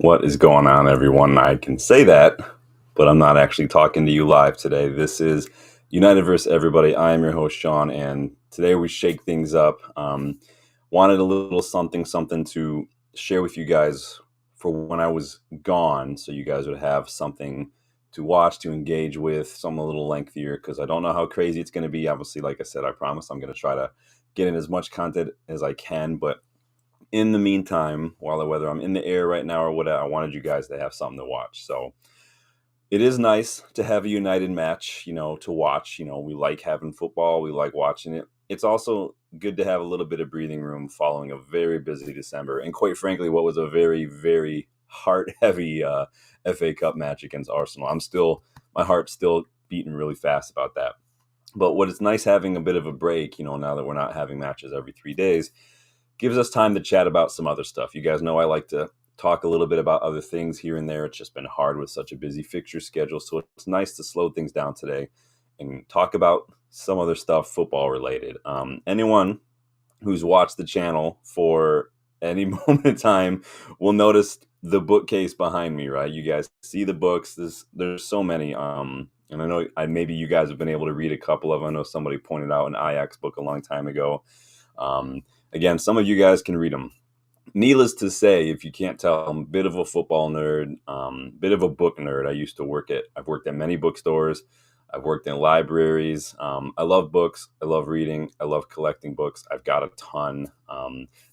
What is going on, everyone? I can say that, but I'm not actually talking to you live today. This is United vs. Everybody. I am your host, Sean, and today we shake things up. Wanted a little something to share with you guys for when I was gone, so you guys would have something to watch, to engage with, something a little lengthier, because I don't know how crazy it's going to be. Obviously, like I said, I promise I'm going to try to get in as much content as I can, but in the meantime, whether I'm in the air right now or whatever, I wanted you guys to have something to watch. So it is nice to have a United match, to watch. We like having football, we like watching it. It's also good to have a little bit of breathing room following a very busy December, and quite frankly, what was a very, very heart-heavy FA Cup match against Arsenal. My heart's still beating really fast about that. But what it's nice having a bit of a break, now that we're not having matches every 3 days, gives us time to chat about some other stuff. You guys know I like to talk a little bit about other things here and there. It's just been hard with such a busy fixture schedule. So it's nice to slow things down today and talk about some other stuff football related. Anyone who's watched the channel for any moment in time will notice the bookcase behind me, right? You guys see the books. There's so many. And I know maybe you guys have been able to read a couple of them. I know somebody pointed out an Ajax book a long time ago. Again, some of you guys can read them. Needless to say, if you can't tell, I'm a bit of a football nerd, bit of a book nerd. I've worked at many bookstores. I've worked in libraries. I love books. I love reading. I love collecting books. I've got a ton.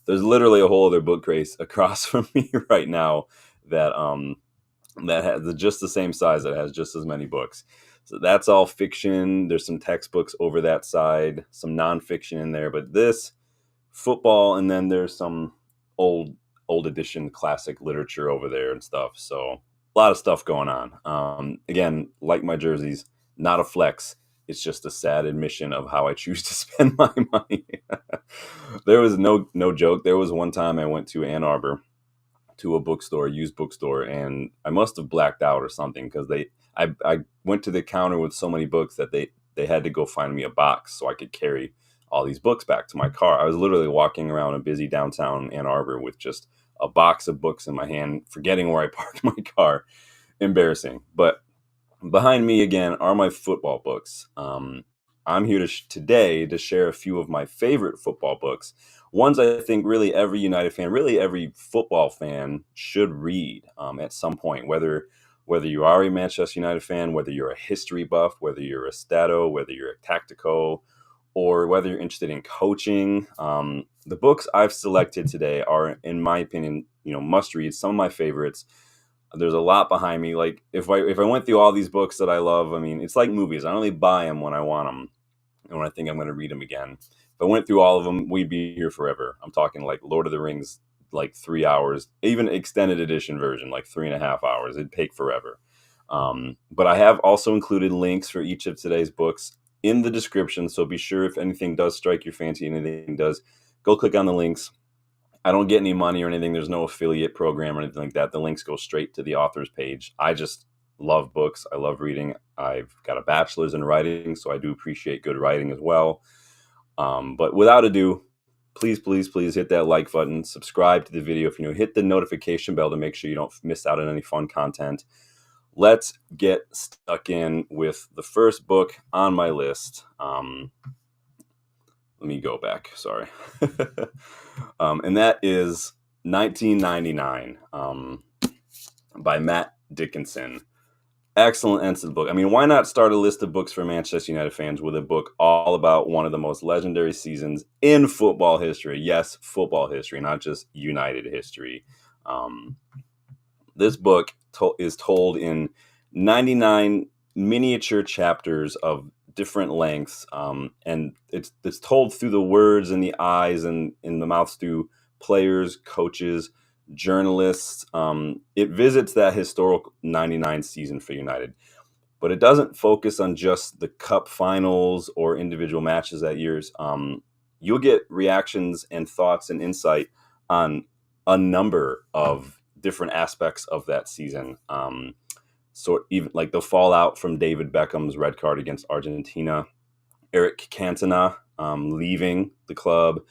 There's literally a whole other bookcase across from me right now that has just the same size, that has just as many books. So that's all fiction. There's some textbooks over that side, some nonfiction in there, but this football, and then there's some old edition classic literature over there and stuff. So a lot of stuff going on. Again, like my jerseys, not a flex. It's just a sad admission of how I choose to spend my money. There was no joke. There was one time I went to Ann Arbor to a used bookstore, and I must have blacked out or something, because I went to the counter with so many books that they had to go find me a box so I could carry all these books back to my car. I was literally walking around a busy downtown Ann Arbor with just a box of books in my hand, forgetting where I parked my car. Embarrassing. But behind me again are my football books. I'm here today to share a few of my favorite football books. Ones I think really every United fan, really every football fan should read at some point, whether you are a Manchester United fan, whether you're a history buff, whether you're a stato, whether you're a tactico, or whether you're interested in coaching. The books I've selected today are, in my opinion, must read. Some of my favorites. There's a lot behind me. Like if I went through all these books that I love, I mean, it's like movies. I only buy them when I want them and when I think I'm going to read them again. If I went through all of them, we'd be here forever. I'm talking like Lord of the Rings, like 3 hours, even extended edition version, like 3.5 hours. It'd take forever. But I have also included links for each of today's books in the description. So be sure, if anything does strike your fancy, anything does, go click on the links. I don't get any money or anything. There's no affiliate program or anything like that. The links go straight to the author's page. I just love books. I love reading. I've got a bachelor's in writing, so I do appreciate good writing as well. But without ado, please hit that like button, subscribe to the video if you're new, hit the notification bell to make sure you don't miss out on any fun content. Let's get stuck in with the first book on my list. Let me go back. Sorry. And that is 1999 by Matt Dickinson. Excellent book. I mean, why not start a list of books for Manchester United fans with a book all about one of the most legendary seasons in football history? Yes, football history, not just United history. This book is told in 99 miniature chapters of different lengths, and it's told through the words and the eyes and in the mouths through players, coaches, journalists. It visits that historic 99 season for United, but it doesn't focus on just the cup finals or individual matches that years. You'll get reactions and thoughts and insight on a number of different aspects of that season. So even like the fallout from David Beckham's red card against Argentina, Eric Cantona leaving the club,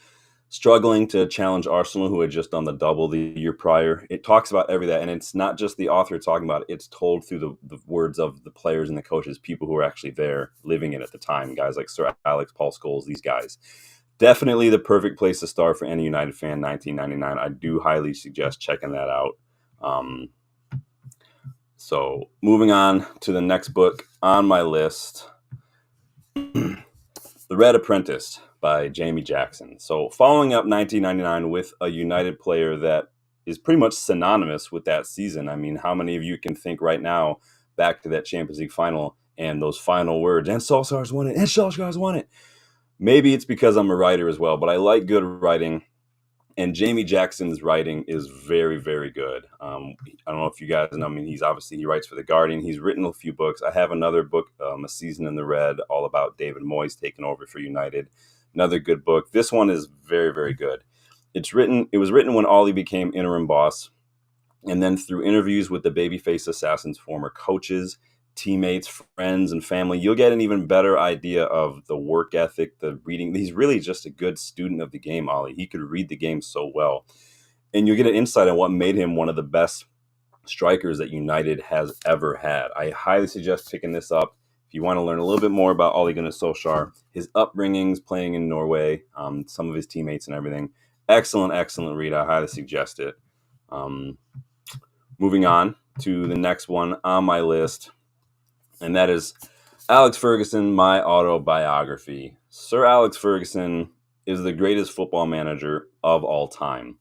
struggling to challenge Arsenal, who had just done the double the year prior. It talks about every that, and it's not just the author talking about it. It's told through the words of the players and the coaches, people who were actually there living it at the time, guys like Sir Alex, Paul Scholes, these guys. Definitely the perfect place to start for any United fan, 1999. I do highly suggest checking that out. So moving on to the next book on my list, The Red Apprentice by Jamie Jackson. So following up 1999 with a United player that is pretty much synonymous with that season. I mean, how many of you can think right now back to that Champions League final and those final words, and Solskjaer's won it, and Solskjaer's won it. Maybe it's because I'm a writer as well, but I like good writing. And Jamie Jackson's writing is very, very good. I don't know if you guys know. I mean, he writes for The Guardian. He's written a few books. I have another book, A Season in the Red, all about David Moyes taking over for United. Another good book. This one is very, very good. It was written when Ollie became interim boss, and then through interviews with the babyface assassins' former coaches, teammates, friends, and family, you'll get an even better idea of the work ethic, the reading. He's really just a good student of the game, Ollie. He could read the game so well. And you'll get an insight on what made him one of the best strikers that United has ever had. I highly suggest picking this up if you want to learn a little bit more about Ole Gunnar Solskjaer, his upbringings, playing in Norway, some of his teammates and everything. Excellent, excellent read. I highly suggest it. Moving on to the next one on my list, and that is Alex Ferguson, My Autobiography. Sir Alex Ferguson is the greatest football manager of all time.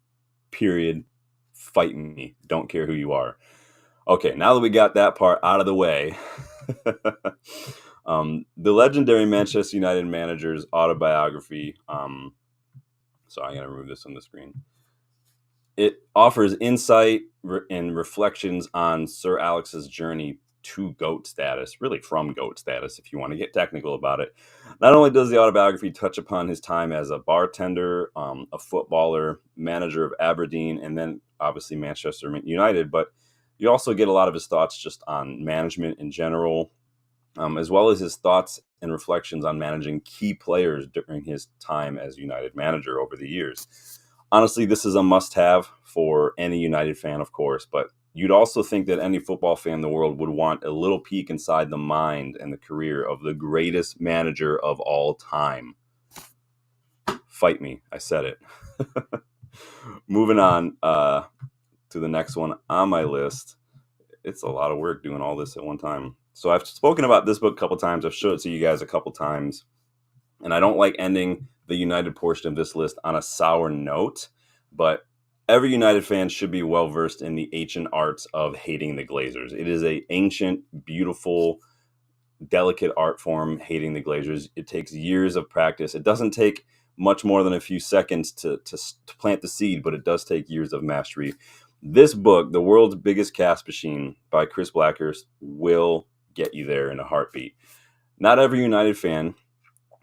Period. Fight me. Don't care who you are. Okay, now that we got that part out of the way, the legendary Manchester United manager's autobiography. Sorry, I'm going to remove this on the screen. It offers insight and reflections on Sir Alex's journey to GOAT status, really from GOAT status, if you want to get technical about it. Not only does the autobiography touch upon his time as a bartender, a footballer, manager of Aberdeen, and then obviously Manchester United, but you also get a lot of his thoughts just on management in general, as well as his thoughts and reflections on managing key players during his time as United manager over the years. Honestly, this is a must-have for any United fan, of course, but you'd also think that any football fan in the world would want a little peek inside the mind and the career of the greatest manager of all time. Fight me. I said it. Moving on to the next one on my list. It's a lot of work doing all this at one time. So I've spoken about this book a couple times. I've showed it to you guys a couple times. And I don't like ending the United portion of this list on a sour note, but every United fan should be well versed in the ancient arts of hating the Glazers. It is an ancient, beautiful, delicate art form, hating the Glazers. It takes years of practice. It doesn't take much more than a few seconds to plant the seed, but it does take years of mastery. This book, The World's Biggest Cash Machine by Chris Blackhurst, will get you there in a heartbeat. Not every United fan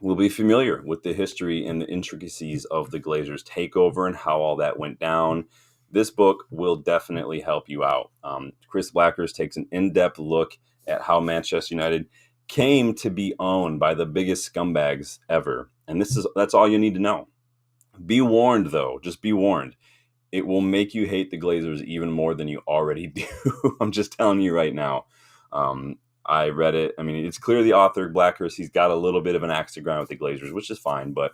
will be familiar with the history and the intricacies of the Glazers' takeover and how all that went down. This book will definitely help you out. Chris Blackhurst takes an in-depth look at how Manchester United came to be owned by the biggest scumbags ever. And that's all you need to know. Be warned, though. Just be warned. It will make you hate the Glazers even more than you already do. I'm just telling you right now. I read it. I mean, it's clear the author, Blackhurst, he's got a little bit of an axe to grind with the Glazers, which is fine, but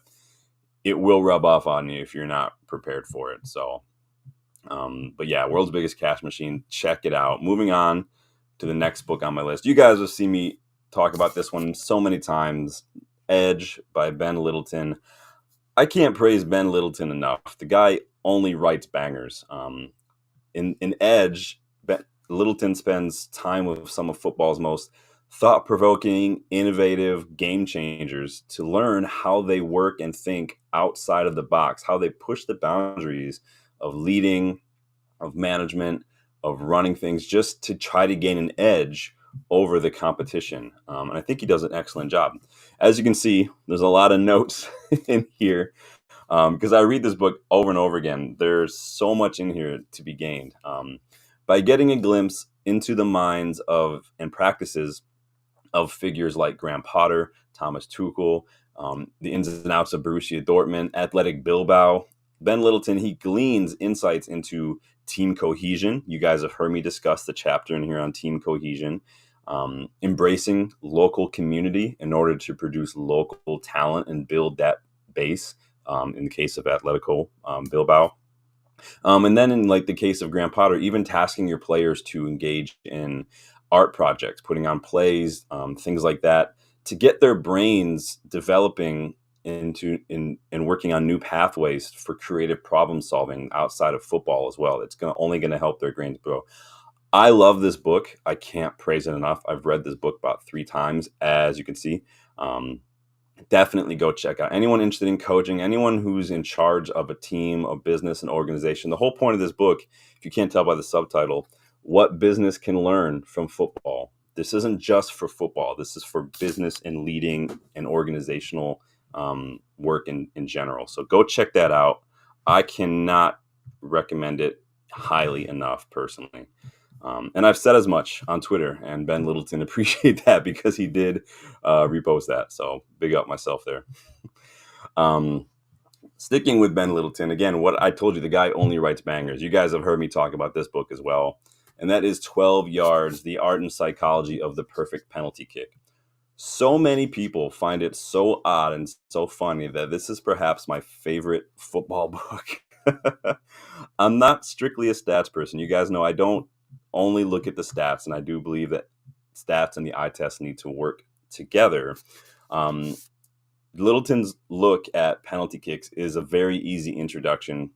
it will rub off on you if you're not prepared for it. So, but yeah, World's Biggest Cash Machine. Check it out. Moving on to the next book on my list. You guys will see me talk about this one so many times. Edge by Ben Littleton. I can't praise Ben Littleton enough. The guy only writes bangers. In Edge, Littleton spends time with some of football's most thought-provoking, innovative game changers to learn how they work and think outside of the box, how they push the boundaries of leading, of management, of running things, just to try to gain an edge over the competition. And I think he does an excellent job. As you can see, there's a lot of notes in here because I read this book over and over again. There's so much in here to be gained. By getting a glimpse into the minds of and practices of figures like Graham Potter, Thomas Tuchel, the ins and outs of Borussia Dortmund, Athletic Bilbao. Ben Littleton, he gleans insights into team cohesion. You guys have heard me discuss the chapter in here on team cohesion, embracing local community in order to produce local talent and build that base. In the case of Atletico Bilbao, and then in like the case of Graham Potter, even tasking your players to engage in art projects, putting on plays, things like that, to get their brains developing and working on new pathways for creative problem solving outside of football as well. It's only going to help their brains grow. I love this book. I can't praise it enough. I've read this book about 3 times, as you can see. Um, Definitely go check out anyone interested in coaching, anyone who's in charge of a team, a business, an organization. The whole point of this book, if you can't tell by the subtitle, what business can learn from football. This isn't just for football. This is for business and leading and organizational work in general. So go check that out. I cannot recommend it highly enough personally. And I've said as much on Twitter, and Ben Littleton appreciate that because he did repost that. So big up myself there. Um, Sticking with Ben Littleton, again, what I told you, the guy only writes bangers. You guys have heard me talk about this book as well. And that is 12 Yards, The Art and Psychology of the Perfect Penalty Kick. So many people find it so odd and so funny that this is perhaps my favorite football book. I'm not strictly a stats person. You guys know I don't only look at the stats, and I do believe that stats and the eye test need to work together. Um, Littleton's look at penalty kicks is a very easy introduction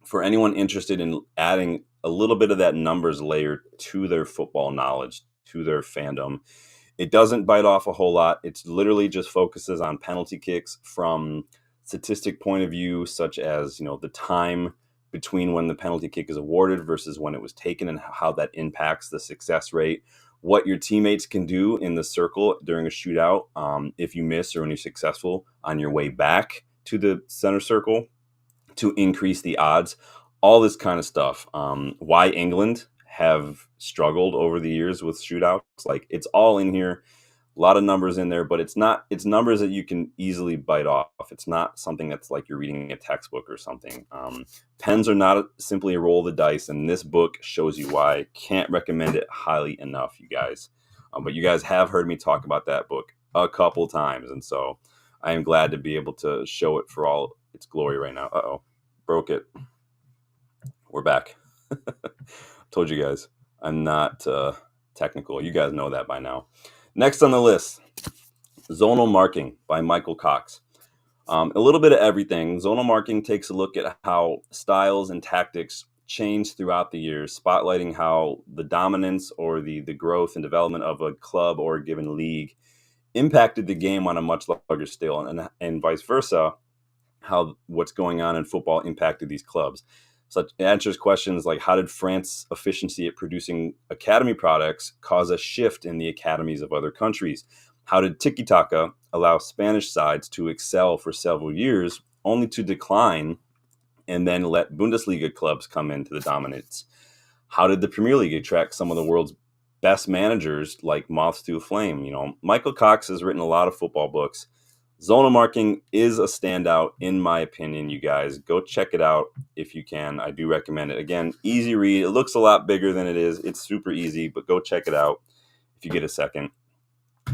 for anyone interested in adding a little bit of that numbers layer to their football knowledge, to their fandom. It doesn't bite off a whole lot. It's literally just focuses on penalty kicks from statistic point of view, such as, the time between when the penalty kick is awarded versus when it was taken and how that impacts the success rate, what your teammates can do in the circle during a shootout if you miss or when you're successful on your way back to the center circle to increase the odds, all this kind of stuff. Why England have struggled over the years with shootouts. Like, it's all in here. A lot of numbers in there, but it's numbers that you can easily bite off. It's not something that's like you're reading a textbook or something. Pens are not simply a roll of the dice, and this book shows you why. Can't recommend it highly enough, you guys. But you guys have heard me talk about that book a couple times, and so I am glad to be able to show it for all its glory right now. Uh-oh, broke it. We're back. Told you guys, I'm not technical. You guys know that by now. Next on the list, Zonal Marking by Michael Cox. A little bit of everything. Zonal marking takes a look at how styles and tactics change throughout the years, spotlighting how the dominance or the growth and development of a club or a given league impacted the game on a much larger scale, and vice versa, how what's going on in football impacted these clubs. So it answers questions like, how did France's efficiency at producing academy products cause a shift in the academies of other countries? How did tiki-taka allow Spanish sides to excel for several years, only to decline and then let Bundesliga clubs come into the dominance? How did the Premier League attract some of the world's best managers like moths to a flame? Michael Cox has written a lot of football books. Zonal marking is a standout, in my opinion, you guys. Go check it out if you can. I do recommend it. Again, easy read. It looks a lot bigger than it is. It's super easy, but go check it out if you get a second.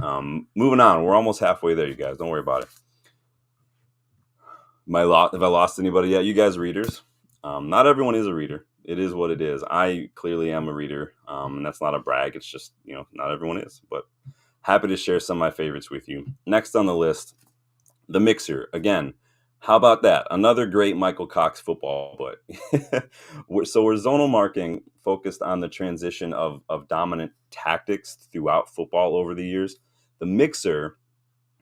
Moving on. We're almost halfway there, you guys. Don't worry about it. Have I lost anybody yet? You guys readers? Not everyone is a reader. It is what it is. I clearly am a reader, and that's not a brag. It's just, not everyone is. But happy to share some of my favorites with you. Next on the list, The Mixer. Again, how about that? Another great Michael Cox football book. So we're zonal marking focused on the transition of dominant tactics throughout football over the years. The Mixer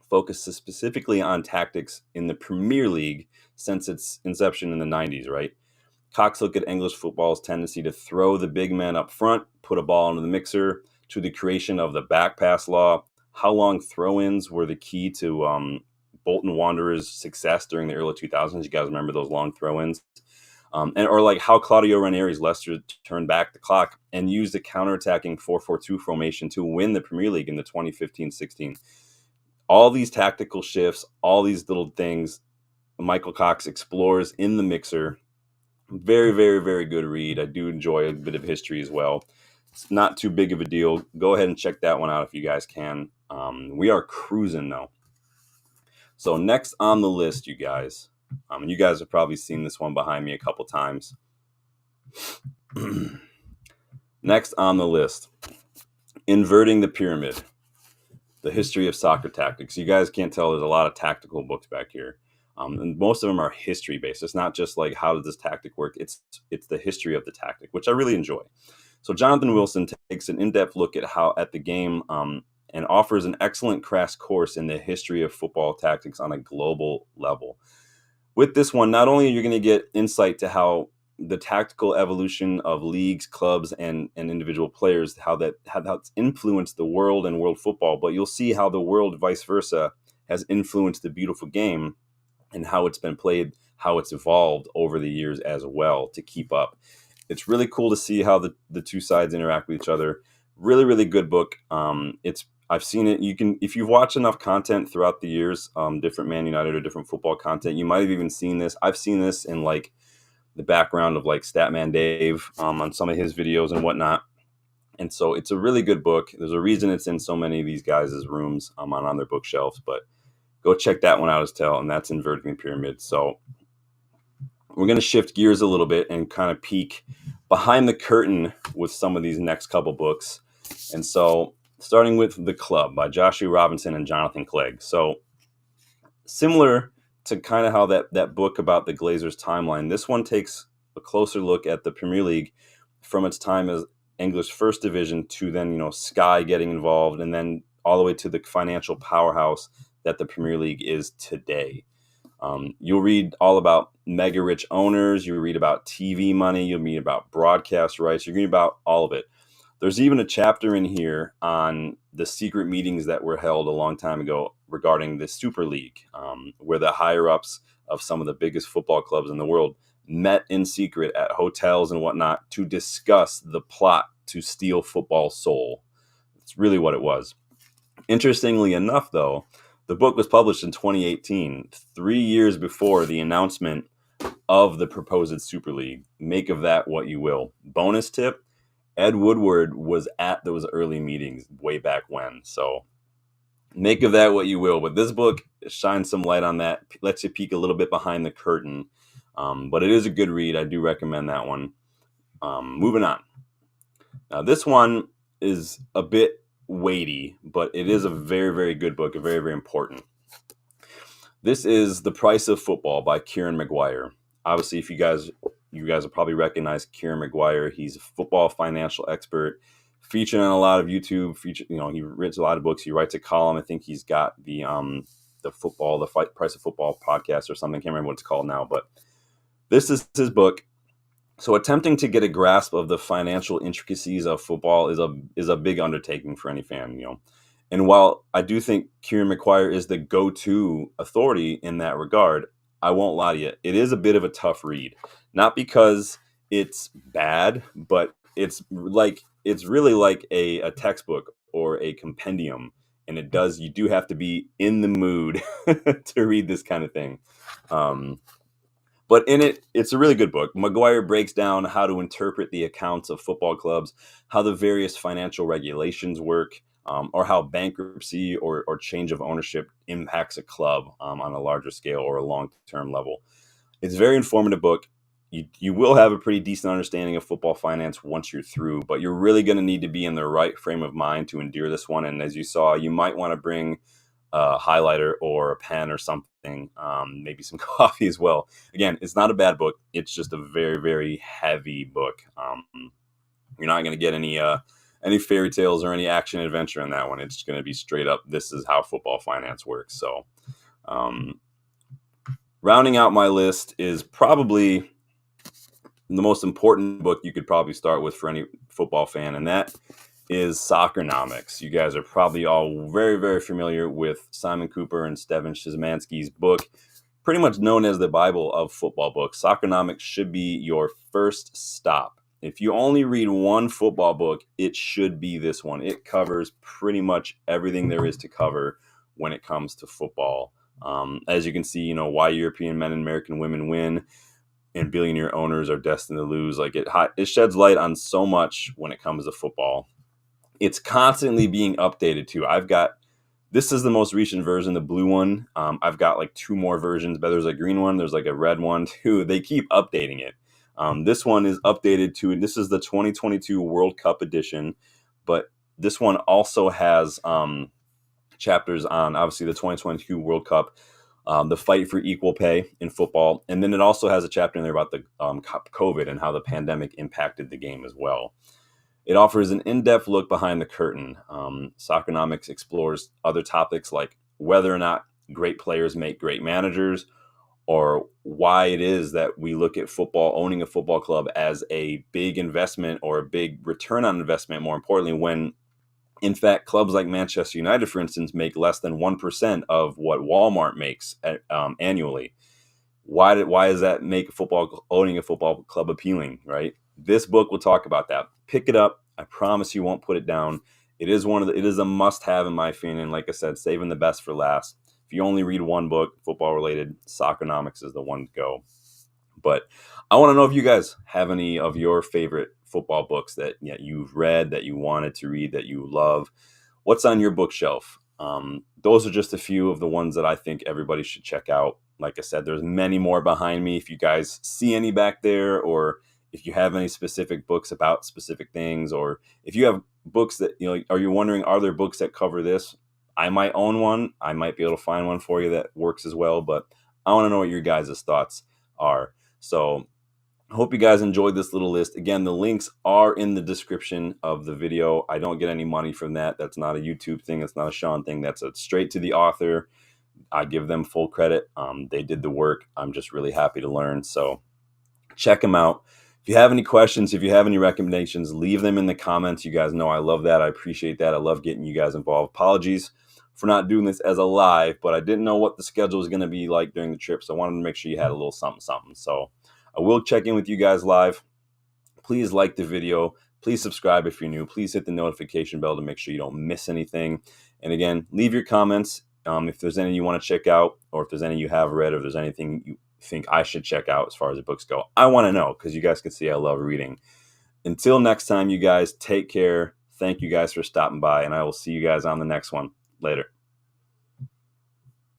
focuses specifically on tactics in the Premier League since its inception in the 90s, right? Cox looked at English football's tendency to throw the big man up front, put a ball into the mixer, to the creation of the back pass law, how long throw-ins were the key to Bolton Wanderers' success during the early 2000s. You guys remember those long throw-ins? Or like how Claudio Ranieri's Leicester turned back the clock and used a counterattacking 4-4-2 formation to win the Premier League in the 2015-16. all these tactical shifts, all these little things Michael Cox explores in the mixer. Very, very, very good read. I do enjoy a bit of history as well. It's not too big of a deal. Go ahead and check that one out if you guys can. We are cruising though. So next on the list, you guys, and you guys have probably seen this one behind me a couple times. Next on the list, Inverting the Pyramid, the history of soccer tactics. You guys can't tell there's a lot of tactical books back here. And most of them are history based. It's not just like how does this tactic work. It's the history of the tactic, which I really enjoy. So Jonathan Wilson takes an in-depth look at the game and offers an excellent crash course in the history of football tactics on a global level. With this one, not only are you going to get insight to how the tactical evolution of leagues, clubs, and individual players, how it's influenced the world and world football, but you'll see how the world, vice versa, has influenced the beautiful game and how it's been played, how it's evolved over the years as well to keep up. It's really cool to see how the two sides interact with each other. Really, really good book. I've seen it. You can, if you've watched enough content throughout the years, different Man United or different football content, you might have even seen this. I've seen this in like the background of like Statman Dave on some of his videos and whatnot. And so it's a really good book. There's a reason it's in so many of these guys' rooms on their bookshelves, but go check that one out as well, and that's Inverting the Pyramid. So we're going to shift gears a little bit and kind of peek behind the curtain with some of these next couple books. And so starting with The Club by Joshua Robinson and Jonathan Clegg. So similar to kind of how that book about the Glazers timeline, this one takes a closer look at the Premier League from its time as English First Division to then, Sky getting involved, and then all the way to the financial powerhouse that the Premier League is today. You'll read all about mega rich owners. You read about TV money. You'll read about broadcast rights. You're reading about all of it. There's even a chapter in here on the secret meetings that were held a long time ago regarding the Super League, where the higher-ups of some of the biggest football clubs in the world met in secret at hotels and whatnot to discuss the plot to steal football's soul. It's really what it was. Interestingly enough, though, the book was published in 2018, 3 years before the announcement of the proposed Super League. Make of that what you will. Bonus tip, Ed Woodward was at those early meetings way back when. So make of that what you will. But this book shines some light on that, lets you peek a little bit behind the curtain. But it is a good read. I do recommend that one. Moving on. Now, this one is a bit weighty, but it is a very, very good book, a very, very important. This is The Price of Football by Kieran Maguire. Obviously, if you guys will probably recognize Kieran Maguire. He's a football financial expert, featured on a lot of YouTube. He writes a lot of books. He writes a column. I think he's got the Price of Football podcast or something. I can't remember what it's called now, but this is his book. So attempting to get a grasp of the financial intricacies of football is a big undertaking for any fan, And while I do think Kieran Maguire is the go-to authority in that regard, I won't lie to you, it is a bit of a tough read. Not because it's bad, but it's really like a textbook or a compendium, and you do have to be in the mood to read this kind of thing. But in it's a really good book. Maguire breaks down how to interpret the accounts of football clubs, how the various financial regulations work, or how bankruptcy or change of ownership impacts a club on a larger scale or a long-term level. It's a very informative book. You will have a pretty decent understanding of football finance once you're through, but you're really going to need to be in the right frame of mind to endure this one. And as you saw, you might want to bring a highlighter or a pen or something, maybe some coffee as well. Again, it's not a bad book. It's just a very, very heavy book. You're not going to get any fairy tales or any action adventure in that one. It's going to be straight up, this is how football finance works. So rounding out my list is probably the most important book you could probably start with for any football fan, and that is Soccernomics. You guys are probably all very, very familiar with Simon Cooper and Steven Szymanski's book, pretty much known as the Bible of football books. Soccernomics should be your first stop. If you only read one football book, it should be this one. It covers pretty much everything there is to cover when it comes to football. As you can see, why European men and American women win and billionaire owners are destined to lose. Like it sheds light on so much when it comes to football. It's constantly being updated too. This is the most recent version, the blue one. I've got like two more versions, but there's a green one, there's like a red one too. They keep updating it. This one is updated to, and this is the 2022 World Cup edition, but this one also has chapters on obviously the 2022 World Cup, the fight for equal pay in football, and then it also has a chapter in there about the COVID and how the pandemic impacted the game as well. It offers an in-depth look behind the curtain. Soccernomics explores other topics like whether or not great players make great managers, or why it is that we look at football, owning a football club, as a big investment or a big return on investment, more importantly, when in fact clubs like Manchester United, for instance, make less than 1% of what Walmart makes annually. Why does that make owning a football club appealing, right? This book will talk about that. Pick it up. I promise you won't put it down. It is a must-have in my opinion. Like I said, saving the best for last. If you only read one book, football related, Soccernomics is the one to go. But I want to know if you guys have any of your favorite football books that you've read, that you wanted to read, that you love. What's on your bookshelf? Those are just a few of the ones that I think everybody should check out. Like I said, there's many more behind me. If you guys see any back there, or if you have any specific books about specific things, or if you have books that, are you wondering, are there books that cover this? I might own one. I might be able to find one for you that works as well, but I want to know what your guys' thoughts are. So I hope you guys enjoyed this little list. Again, the links are in the description of the video. I don't get any money from that. That's not a YouTube thing. That's not a Sean thing. That's straight to the author. I give them full credit. They did the work. I'm just really happy to learn. So check them out. If you have any questions, if you have any recommendations, leave them in the comments. You guys know I love that. I appreciate that. I love getting you guys involved. Apologies for not doing this as a live, but I didn't know what the schedule was going to be like during the trip. So I wanted to make sure you had a little something. So I will check in with you guys live. Please like the video. Please subscribe if you're new. Please hit the notification bell to make sure you don't miss anything. And again, leave your comments. If there's any you want to check out, or if there's any you have read, or if there's anything you think I should check out as far as the books go, I want to know, because you guys can see I love reading. Until next time, you guys take care. Thank you guys for stopping by, and I will see you guys on the next one. Later.